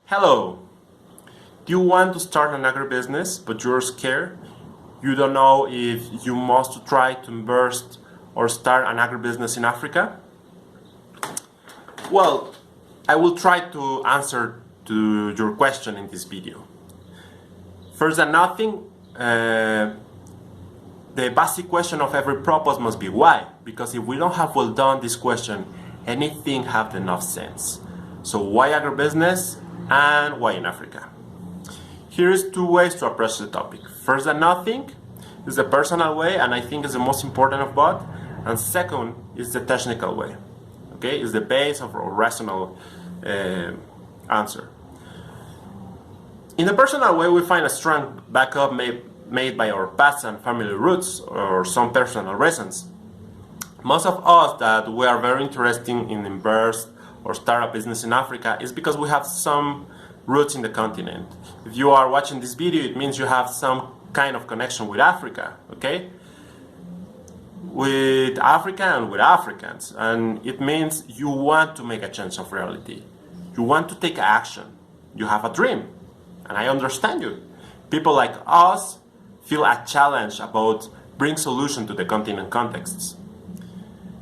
Hello! Do you want to start an agribusiness but you're scared? You don't know if you must try to invest or start an agribusiness in Africa? Well, I will try to answer to your question in this video. First than nothing, the basic question of every purpose must be why, because if we don't have well done this question, anything have enough sense. So why agribusiness and why in Africa? Here is two ways to approach the topic. First than nothing is the personal way, and I think is the most important of both. And second is the technical way. Okay, is the base of a rational answer. In the personal way, we find a strong backup made by our past and family roots or some personal reasons. Most of us that we are very interested in invest or start a business in Africa is because we have some roots in the continent. If you are watching this video, it means you have some kind of connection with Africa, okay? With Africa and with Africans, and it means you want to make a change of reality. You want to take action. You have a dream, and I understand you. People like us feel a challenge about bring solution to the continent contexts.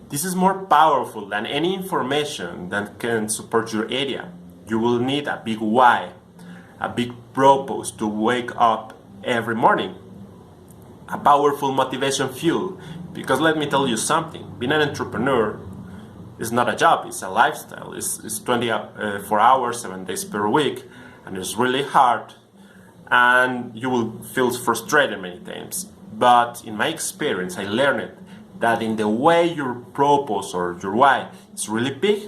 This is more powerful than any information that can support your area. You will need a big why, a big purpose to wake up every morning, a powerful motivation fuel. Because let me tell you something, being an entrepreneur is not a job, it's a lifestyle. It's 24 hours, 7 days per week, and it's really hard, and you will feel frustrated many times. But in my experience, I learned that in the way your purpose or your why is really big,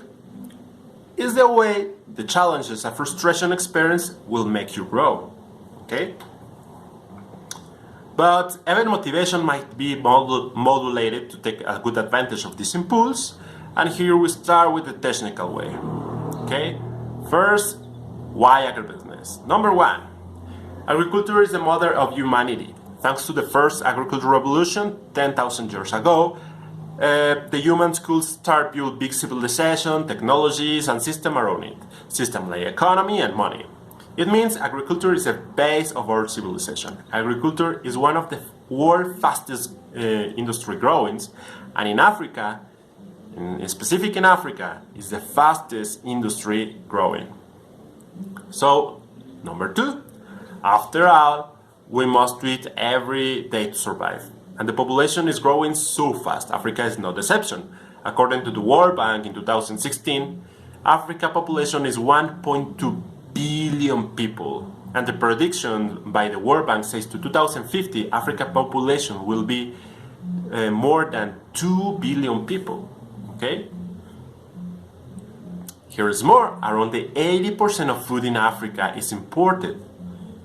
is the way the challenges and frustration experience will make you grow, okay? But even motivation might be modulated to take a good advantage of this impulse, and here we start with the technical way, okay? First, why agribusiness? Number one, agriculture is the mother of humanity. Thanks to the first agricultural revolution 10,000 years ago, the humans could start build big civilization, technologies, and system around it. System like economy and money. It means agriculture is the base of our civilization. Agriculture is one of the world's fastest industry growings, and in Africa, specific in Africa, is the fastest industry growing. So, number two, after all, we must eat every day to survive. And the population is growing so fast. Africa is no exception. According to the World Bank in 2016, Africa population is 1.2 billion people. And the prediction by the World Bank says to 2050, Africa population will be more than 2 billion people. Okay? Here is more. Around the 80% of food in Africa is imported.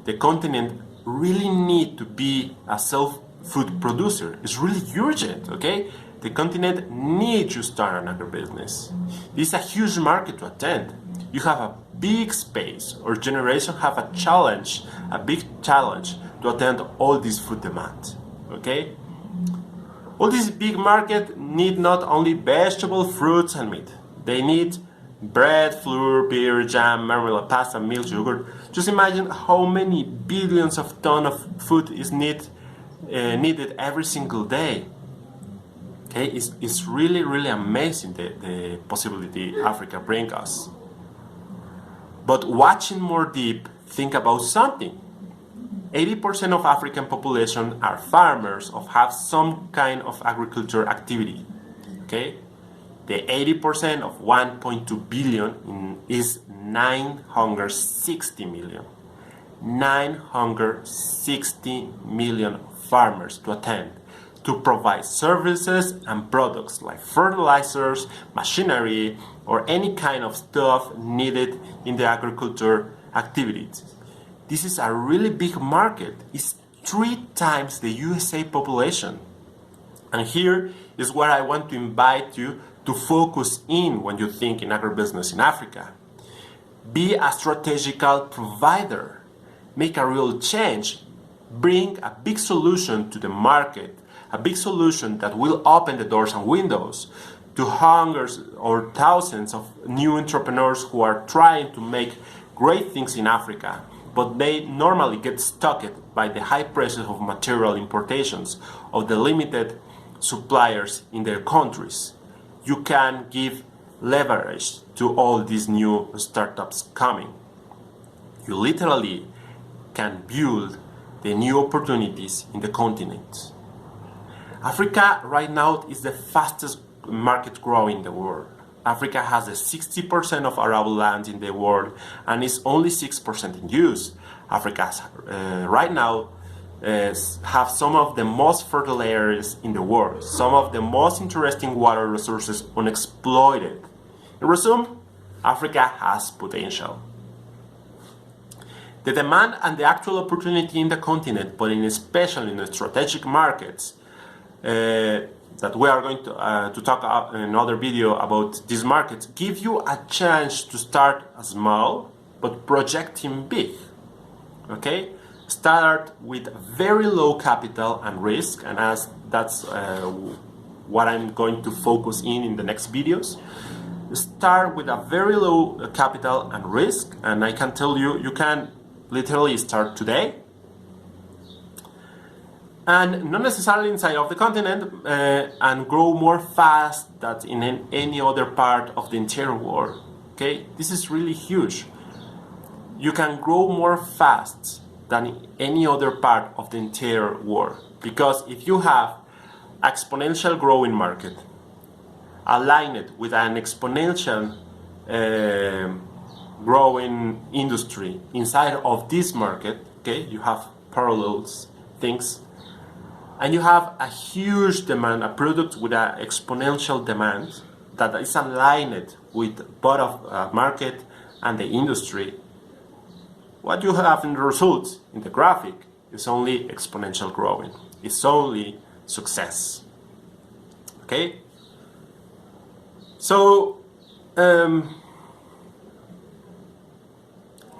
The continent really need to be a self-food producer. It's really urgent, okay? The continent needs to start an agribusiness. This is a huge market to attend. You have a big space, or generation have a challenge, a big challenge to attend all this food demand, okay? All this big market need not only vegetable, fruits, and meat. They need bread, flour, beer, jam, marmalade, pasta, milk, yogurt. Just imagine how many billions of tons of food is needed every single day. Okay, it's really amazing the possibility Africa brings us. But watching more deep, think about something. 80% of African population are farmers or have some kind of agriculture activity. Okay? The 80% of 1.2 billion is 960 million. 960 million farmers to attend to provide services and products like fertilizers, machinery, or any kind of stuff needed in the agriculture activities. This is a really big market. It's 3 times the USA population. And here is where I want to invite you to focus in when you think in agribusiness in Africa. Be a strategical provider. Make a real change. Bring a big solution to the market. A big solution that will open the doors and windows to hundreds or thousands of new entrepreneurs who are trying to make great things in Africa, but they normally get stuck by the high prices of material importations of the limited suppliers in their countries. You can give leverage to all these new startups coming. You literally can build the new opportunities in the continent. Africa right now is the fastest market growing in the world. Africa has 60% of arable land in the world and is only 6% in use. Africa right now have some of the most fertile areas in the world, some of the most interesting water resources unexploited. In resume, Africa has potential. The demand and the actual opportunity in the continent, but especially in the strategic markets, that we are going to talk in another video about these markets, give you a chance to start small but projecting big. Okay, start with very low capital and risk, and as that's what I'm going to focus in the next videos. Start with a very low capital and risk, and I can tell you, you can literally start today. And not necessarily inside of the continent, and grow more fast than in any other part of the entire world. Okay, this is really huge. You can grow more fast than any other part of the entire world, because if you have exponential growing market aligned with an exponential growing industry inside of this market, okay, you have parallels things. And you have a huge demand, a product with an exponential demand that is aligned with both of market and the industry. What you have in the results in the graphic is only exponential growing. It's only success. Okay? So,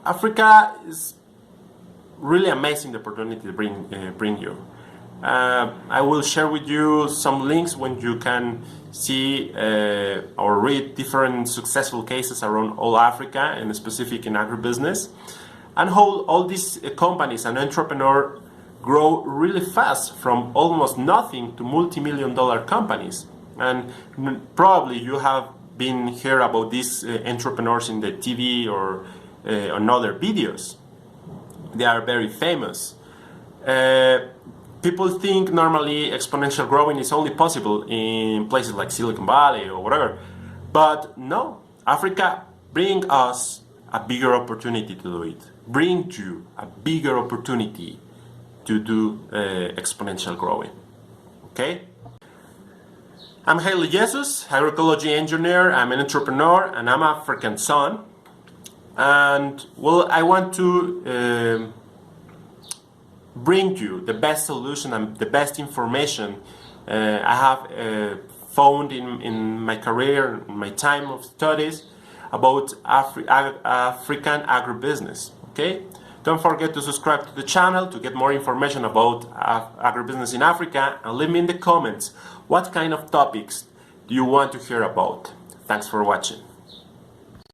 Africa is really amazing, the opportunity to bring you. I will share with you some links when you can see or read different successful cases around all Africa, and specific in agribusiness, and how all these companies and entrepreneurs grow really fast from almost nothing to multi-million-dollar companies. And probably you have been heard about these entrepreneurs in the TV or on other videos. They are very famous. People think normally exponential growing is only possible in places like Silicon Valley or whatever. But no, Africa brings us a bigger opportunity to do it. Bring you a bigger opportunity to do exponential growing. Okay? I'm Haile Jesus, agroecology engineer. I'm an entrepreneur and I'm an African son. And well, I want to bring you the best solution and the best information I have found in my career, in my time of studies about African agribusiness. Okay? Don't forget to subscribe to the channel to get more information about agribusiness in Africa, and leave me in the comments what kind of topics do you want to hear about. Thanks for watching.